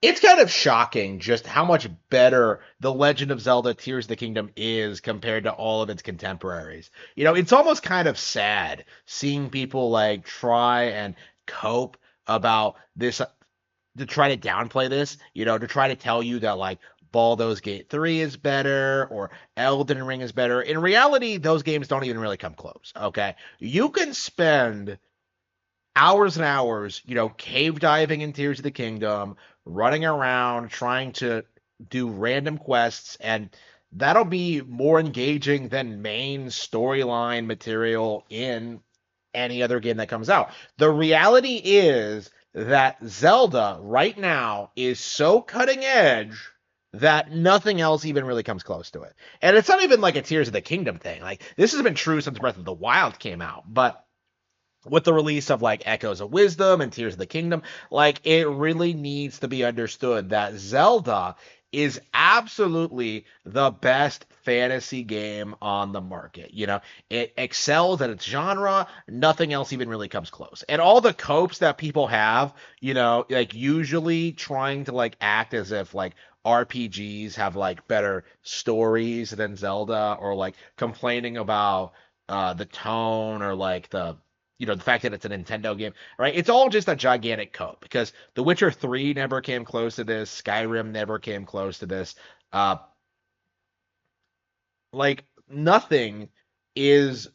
It's kind of shocking just how much better The Legend of Zelda Tears of the Kingdom is compared to all of its contemporaries. It's almost kind of sad seeing people like try and cope about this, to try to downplay this, to try to tell you that like Baldur's Gate 3 is better or Elden Ring is better. In reality, those games don't even really come close, okay? You can spend hours and hours, cave diving in Tears of the Kingdom, running around trying to do random quests, and that'll be more engaging than main storyline material in any other game that comes out. The reality is that Zelda right now is so cutting edge that nothing else even really comes close to it. And it's not even like a Tears of the Kingdom thing. Like this has been true since Breath of the Wild came out, but with the release of like Echoes of Wisdom and Tears of the Kingdom, like it really needs to be understood that Zelda is absolutely the best fantasy game on the market. It excels at its genre. Nothing else even really comes close. And all the copes that people have, like usually trying to like act as if like RPGs have like better stories than Zelda, or like complaining about the tone, or like the fact that it's a Nintendo game, right? It's all just a gigantic cope because The Witcher 3 never came close to this, Skyrim never came close to this. Uh like nothing is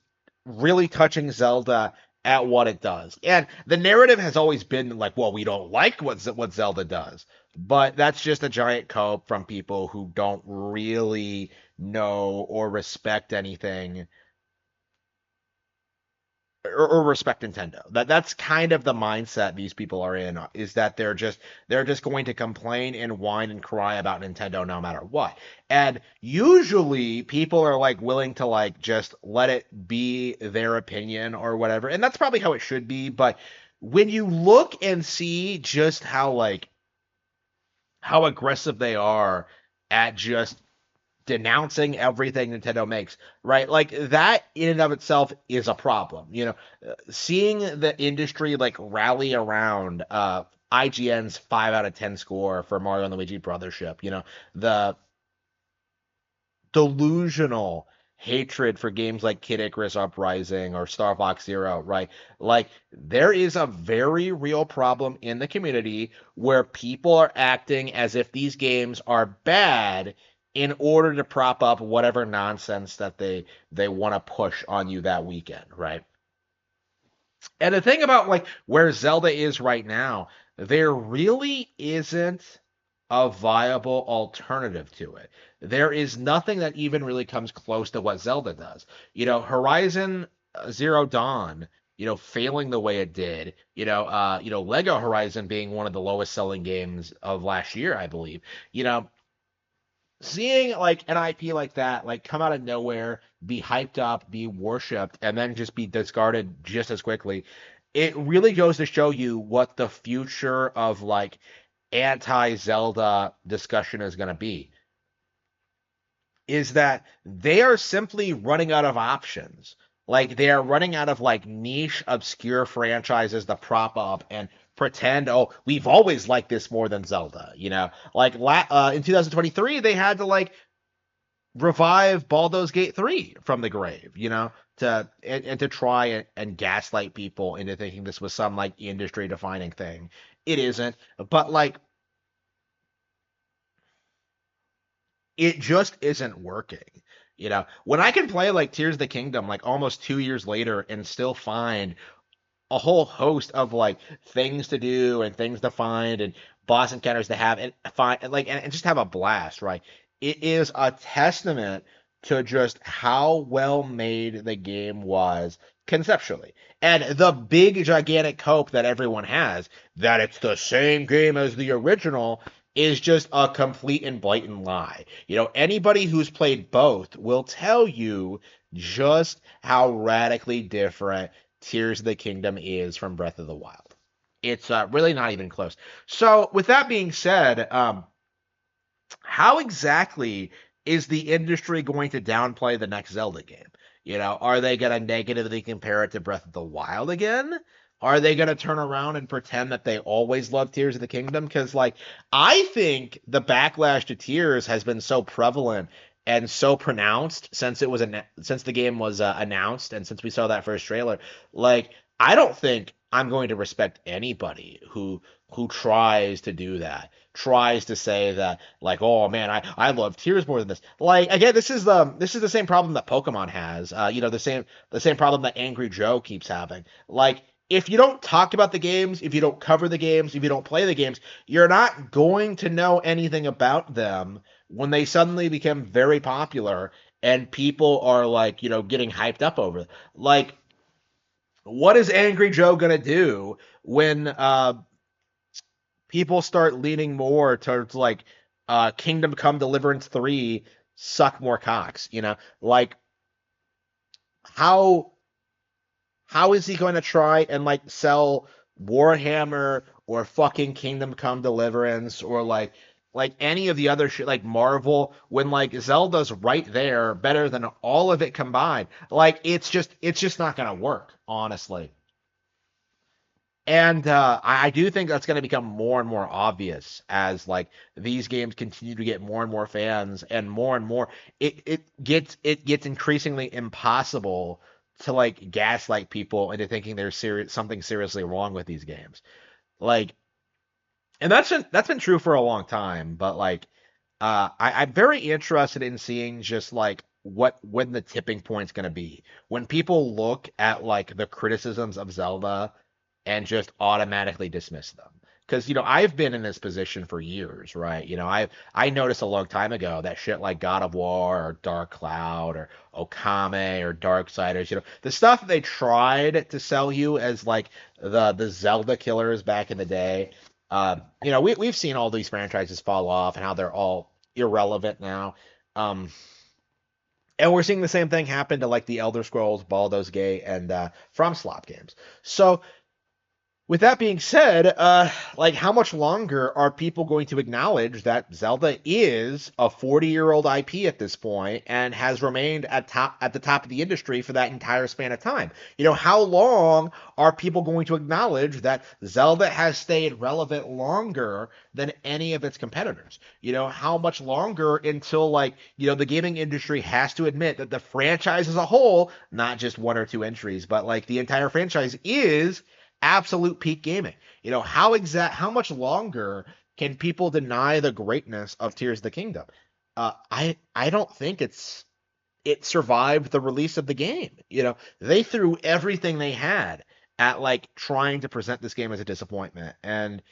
really touching Zelda at what it does. And the narrative has always been like, well, we don't like what Zelda does. But that's just a giant cope from people who don't really know or respect anything, or respect Nintendo. That's kind of the mindset these people are in, is that they're just going to complain and whine and cry about Nintendo no matter what. And usually people are like willing to like just let it be their opinion or whatever. And that's probably how it should be, but when you look and see just how aggressive they are at just denouncing everything Nintendo makes, right? Like that in and of itself is a problem. Seeing the industry like rally around IGN's 5 out of 10 score for Mario and Luigi Brothership, the delusional hatred for games like Kid Icarus Uprising or Star Fox Zero, right? Like there is a very real problem in the community where people are acting as if these games are bad in order to prop up whatever nonsense that they want to push on you that weekend, right? And the thing about like where Zelda is right now, there really isn't a viable alternative to it. There is nothing that even really comes close to what Zelda does. Horizon Zero Dawn, failing the way it did, Lego Horizon being one of the lowest selling games of last year, I believe. Seeing like an IP like that like come out of nowhere, be hyped up, be worshipped, and then just be discarded just as quickly, it really goes to show you what the future of like anti-Zelda discussion is going to be. Is that they are simply running out of options. Like they are running out of like niche, obscure franchises to prop up and pretend, oh, we've always liked this more than Zelda. Like in 2023, they had to like revive Baldur's Gate 3 from the grave, and to try and gaslight people into thinking this was some like industry defining thing. It isn't, but like it just isn't working. When I can play like Tears of the Kingdom like almost 2 years later and still find a whole host of like things to do and things to find and boss encounters to have and find and just have a blast, right? It is a testament to just how well made the game was conceptually. And the big gigantic hope that everyone has that it's the same game as the original is just a complete and blatant lie. Anybody who's played both will tell you just how radically different Tears of the Kingdom is from Breath of the Wild. It's really not even close. So, with that being said, how exactly is the industry going to downplay the next Zelda game? Are they going to negatively compare it to Breath of the Wild again? Are they going to turn around and pretend that they always loved Tears of the Kingdom? Because, like, I think the backlash to Tears has been so prevalent and so pronounced since since the game was announced and since we saw that first trailer. Like, I don't think I'm going to respect anybody who tries to do that, tries to say that, like, oh man, I love Tears more than this. Like, again, this is the same problem that Pokemon has. The same problem that Angry Joe keeps having. Like, if you don't talk about the games, if you don't cover the games, if you don't play the games, you're not going to know anything about them when they suddenly become very popular and people are like, getting hyped up over it. Like, what is Angry Joe gonna do when people start leaning more towards like Kingdom Come Deliverance 3 suck more cocks, Like, how how is he going to try and like sell Warhammer or fucking Kingdom Come Deliverance or like any of the other shit like Marvel when like Zelda's right there better than all of it combined. Like, it's just not gonna work, honestly. And I do think that's going to become more and more obvious as like these games continue to get more and more fans and more. It gets increasingly impossible to like gaslight people into thinking there's something seriously wrong with these games. Like, and that's been true for a long time, but like I'm very interested in seeing just like when the tipping point's gonna be. When people look at like the criticisms of Zelda and just automatically dismiss them. Because I've been in this position for years, right? I noticed a long time ago that shit like God of War or Dark Cloud or Okame or Darksiders, the stuff that they tried to sell you as like the Zelda killers back in the day. We've seen all these franchises fall off and how they're all irrelevant now. Um, and we're seeing the same thing happen to like the Elder Scrolls, Baldur's Gate, and From Slop games. So with that being said, like how much longer are people going to acknowledge that Zelda is a 40-year-old IP at this point and has remained at the top of the industry for that entire span of time? How long are people going to acknowledge that Zelda has stayed relevant longer than any of its competitors? How much longer until like, the gaming industry has to admit that the franchise as a whole, not just one or two entries, but like the entire franchise is absolute peak gaming. How much longer can people deny the greatness of Tears of the Kingdom? I don't think it survived the release of the game. They threw everything they had at like trying to present this game as a disappointment, and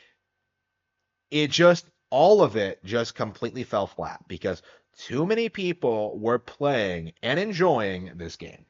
all of it just completely fell flat because too many people were playing and enjoying this game.